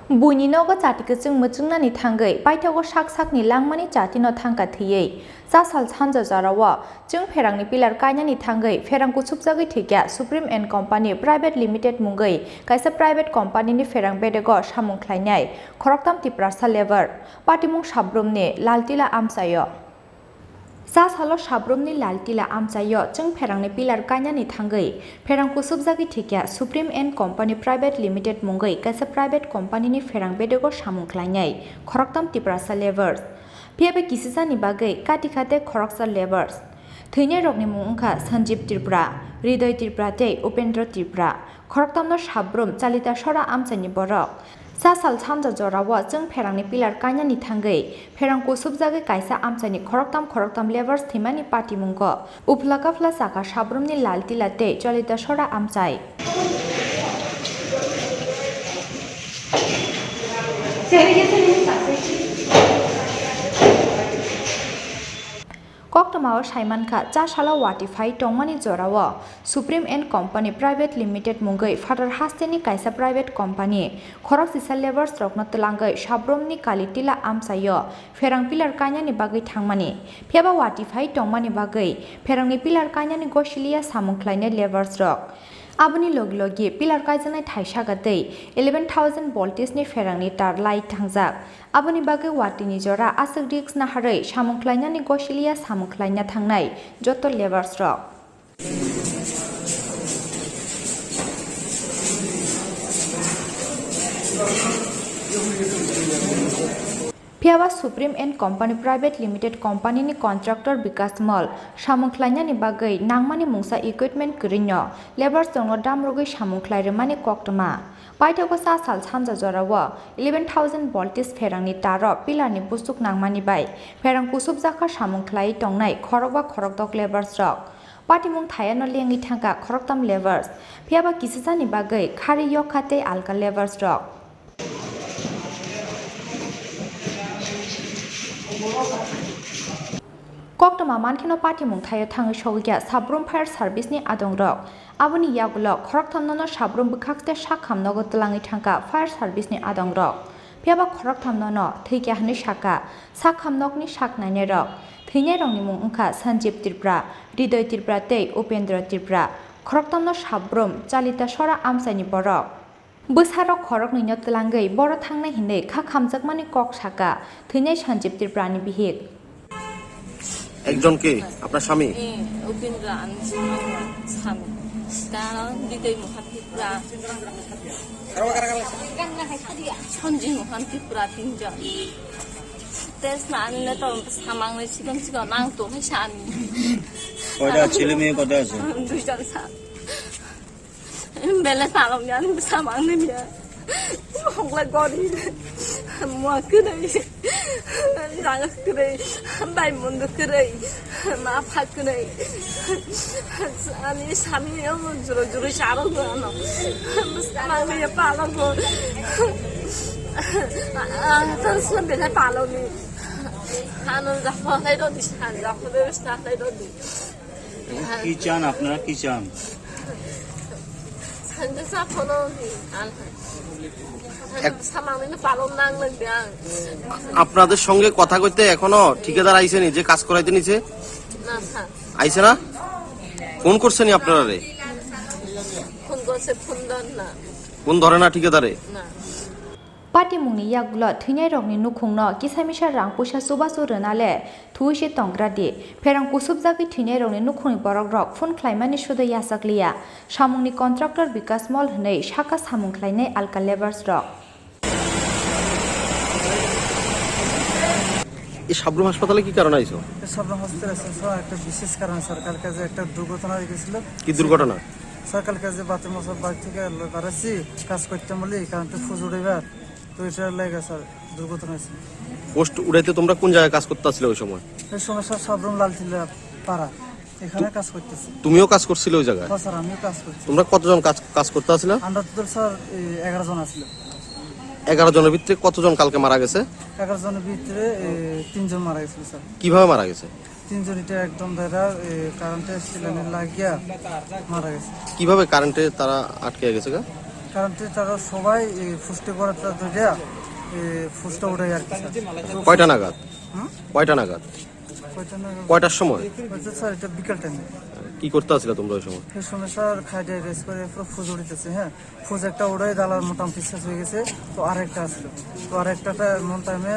Buini nogo chatika jeng mujungnani thangai paithago sak-sakni langmani chatino thangka thiyei sasal chanja jarawa jeng Pherangni pillar kainani thangai Pherang Kusubjagwi thikya Supreme and Company Private Limited mungai kaisa private company ni Pherang bedego samung khlainai Khoroktam Tripura lever patimung sabrumni laltila amsayo Sasalo sabrumni laltila amsayo jeng Pherangni pillar kainani thangai Pherang Kusubjagwi thikya Supreme and Company Private Limited mungai kaisa private company ni Pherang bedego samung khlainai Khoroktam Tripura levers Piabe kisisani bagai katikate Khoroksa levers Thowinai rokni mungka Sanjeev Tripura Hridoy Tripura tei Upendra Tripura Khoroktamno sabrum chalita sora amsani borok Sasal chamja jorawa jeng Pherangni pillar kainani thangai Pherang Kusubjagwi kaisa amsani Khoroktam levers thimani patimungko uplakafla saka sabrumni laltila tei chalita sora amsai Koktamao Saimanka Chashala Watify Tongmani Jorawa Supreme and Company Private Limited Mungai Father Hasteni Kaisa Private Company Khorok Sisa Levers Rokno Telangai Sabromni Kalitila Amsayo Pherang Pillar Kanyani Bagai Thangmani Piaba Watify Tongmani Bagai Pherangni Pillar Kanyani Goshilia Samungklaine Levers Rok Aboni logi pillar kaizanai thaisagatei 11,000 voltage ni Pherangni tar light thangjak aboni bagai watini jora asuk risk na harai samungklainani goshilia samungklaina thangnai joto levers rok Piawa Supreme and Company Private Limited Company ni contractor Vikas Mall samungklaina ni bagai nangmani mungsa equipment krinyo labors tongo damrogai samungklaire mani koktoma paithago sasal chanja jorawa 11,000 voltage Pherangni taro pillar ni busuk nangmani bai Pherang Kusubjagwi samungklai tongnai khorok labors rok patimung thayano lengi thangka Khoroktam levers piaba kisisani bagai khari yokhate alka levers rok Koktama mankino patimung thayo thangai sogya sabrum fire service ni adongrok aboni yagulo Khoroktamno sabrum bukhakte sakhamnogo tlangai thangka fire service ni adongrok piaba Khoroktamno thikya hani saka sakhamnokni saknaine rok Thowinai rokni mung ongkha Sanjeev Tripura Hridoy Tripura tei Upendra Tripura Khoroktamno sabrum chalita sora amsani borok Bwsarok khorokni no tlangai boro thangnai hinai kha khamjakmani kok saka Thowinai Sanjeev Tripura ni bihik একজন কে আপনার স্বামী উপেন্দ্র স্বামী কারণ হৃদয় মোহন ত্রিপুরা সঞ্জীব মোহন ত্রিপুরা তিনজন তেজ না আনলে তো সামাংনে সিগাং সিগাং নাংতোให้স্বামী কয়টা ছেলে মেয়ে কয়টা আছে দুইজন স্যার বেলা পালং জানি সামাংনে মিয়া হংলা গরি মুয়া কই Ranga kere, bai mundu kere, ma pha kere. Ani sami yomo juru charo gono. Mustama me palo go. Tansa bela palo ni. Phano jafa lai do dishan, jafa de start lai do di. কি চান আপনারা কি চান Sanja sa phano ni an. আপনাদের সঙ্গে কথা কইতে এখনো ঠিকাদার আইছেনি যে কাজ করাইতে নিছে না স্যার আইছে না ফোন করছেনি আপনারা রে ফোন করছে ফোন ধর না ফোন ধরে না ঠিকাদারে না Patimungni yagulo Thowinai rokni nukhungno kisamisa rang puisa subasu rwnale thuise tongradi Pherang Kusubjagwi Thowinai rokni nukhungni borok rok phone khlaimani sudo Yachakliya samungni contractor Vikas Mall hnai saka samung khlainai alka labors rok এই সাবরুম হাসপাতালে কি কারণে আইছো সাবরুম হাসপাতালে sir একটা বিশেষ কারণ সরকার কাছে একটা দুর্ঘটনা হয়ে গিয়েছিল কি দুর্ঘটনা সরকার কাছে বাতে মশা বাইক থেকে বাড়াচ্ছি কাজ করতে বলি কারণটা ফুজ উড়েবার তো এটা লাগে স্যার দুর্ঘটনা হয়েছে পোস্ট উড়াইতে তোমরা কোন জায়গায় কাজ করতে আসলে ওই সময় এই সমস্যা সাবরুম লালটিলা পাড়া এখানে কাজ করতেছি তুমিও কাজ করছিলে ওই জায়গায় হ্যাঁ স্যার আমিও কাজ করছি তোমরা কতজন কাজ করতে আসলে আমরা টোটাল স্যার 11 জন আসলো 11 জনের ভিতরে কতজন কালকে মারা গেছে 11 জনের ভিতরে 3 জন মারা গেছে স্যার কিভাবে মারা গেছে 3 জন এটা একদম ধরা কারেন্টে সিলানে লাগিয়া মারা গেছে কিভাবে কারেন্টে তারা আটকে গেছে গা কারণ তারা সবাই ফুসতে করাটা ধরিয়া ফুসটা উঠে আর কি স্যার। কয়টা নাগাদ? কয়টা নাগাদ? কয়টা নাগাদ? কয়টার সময়? হয়তো স্যার এটা বিকাল টাইমে। কি করতে আসলে তোমরা ওই সময়? এই সময় স্যার খাইতে রেস করে পুরো ফুজ উঠেছে। হ্যাঁ, ফুজ একটা উড়াই দালার মোটামুটি শেষ হয়ে গেছে, তো আরেকটা আসলো, তো আরেকটাটা এমন টাইমে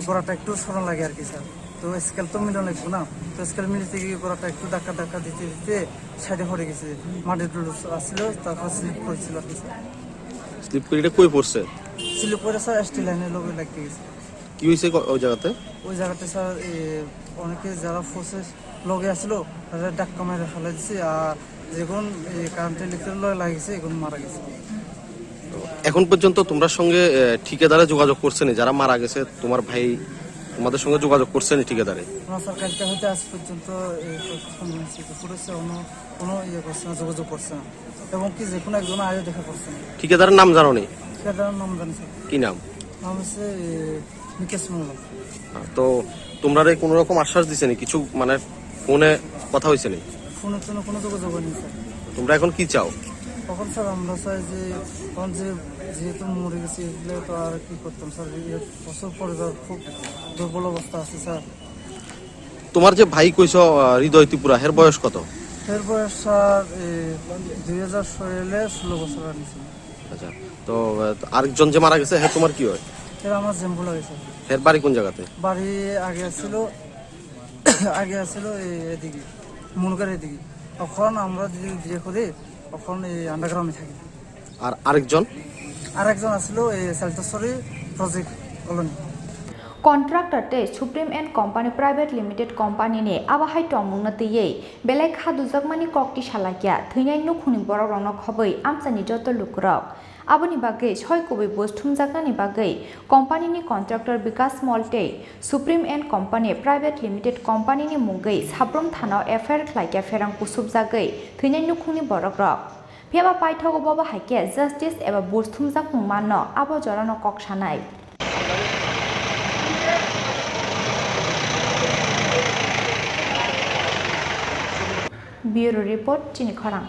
গোড়াটা একটু সরণ লাগে আর কি স্যার। তো স্কেল তো মিলন লাগবে না, তো স্কেল মিলিতে গিয়ে গোড়াটা একটু ধাক্কা দিতে দিতে সাইডে পড়ে গেছে। মাটির টুলু আসছিল, তারপর স্লিপ করেছিল আর কি স্যার। স্লিপ করে এটা কই পড়ছে? স্লিপ করে স্যার স্টিল লাইনের লোকে লাগতে গেছে। কি হয়েছে ওই জায়গাতে? ওই জায়গাতে স্যার অনেকে যারা ফোর্সেস লগে আসলো তাদের ডাক্কা মেরে ফেলে দিছে, আর যেগুন কারেন্ট ইলেকট্রিক লাগিয়েছে এগুলো মারা গেছে। এখন পর্যন্ত তোমরা সঙ্গে ঠিকাদারে যোগাযোগ করছেন? যারা মারা গেছে তোমার ভাই তোমাদের সঙ্গে যোগাযোগ করছেন ঠিকাদারে? আমার স্যার কালকে হয়তো আজ পর্যন্ত করেছে, কোনো ইয়ে করছে না, যোগাযোগ করছে না, এবং কি যে কোনো একজন আয়ও দেখা করছে না। ঠিকাদারের নাম জানো নি? ঠিকাদারের নাম জানি স্যার। কি নাম? নাম হচ্ছে নিকেশ মোল্লা। তো তোমরা কোনো রকম আশ্বাস দিছে নি? কিছু মানে ফোনে কথা হয়েছে নি? ফোনের জন্য কোনো যোগাযোগ হয়নি স্যার। তোমরা এখন কি চাও? তখন স্যার আমরা চাই যে তখন যেহেতু মরে গেছে এগুলো তো আর কি করতাম স্যার, বছর পরিবার খুব দুর্বল অবস্থা আছে স্যার। তোমার যে ভাই কইছ হৃদয় ত্রিপুরা, এর বয়স কত? এর বয়স স্যার 2016 16 বছর আর নিয়েছিল। আচ্ছা, তো আরেকজন যে মারা গেছে হ্যাঁ তোমার কি হয়? এর আমার জেম্বু লাগেছে। এর বাড়ি কোন জায়গাতে? বাড়ি আগে আসছিল এদিকে মুলগার এদিকে। তখন আমরা যদি বিয়ে করি তখন এই আন্ডারগ্রাউন্ডে থাকি। আর আরেকজন আসছিল এই সেলটসরি project colony. Contractor supreme and company private limited company ने आबाहाय टंमुंगना तैयै बेलाय खादुजाकमानि कक्ति सालाकिया थैनाय नुखुंनि बर'रावनो खबै आमसानि जत लुकुराव आबोनि बागै सय कबि बुस्थुमजाकनानि बागै कंपानीनि कन्ट्राक्टर विकास मल्टे supreme and company private limited कंपानीनि मुंगै साब्रम थानाव एफआईआर ख्लायग्या फेरां कुसुबजागै थैनाय नुखुंनि बर'राव फेबा पाइथागो बाबा हाइके जस्टिस एबा बुस्थुमजाकमुं माननो आबो जरानो ककसानाय Bureau Report, Chini Khorang.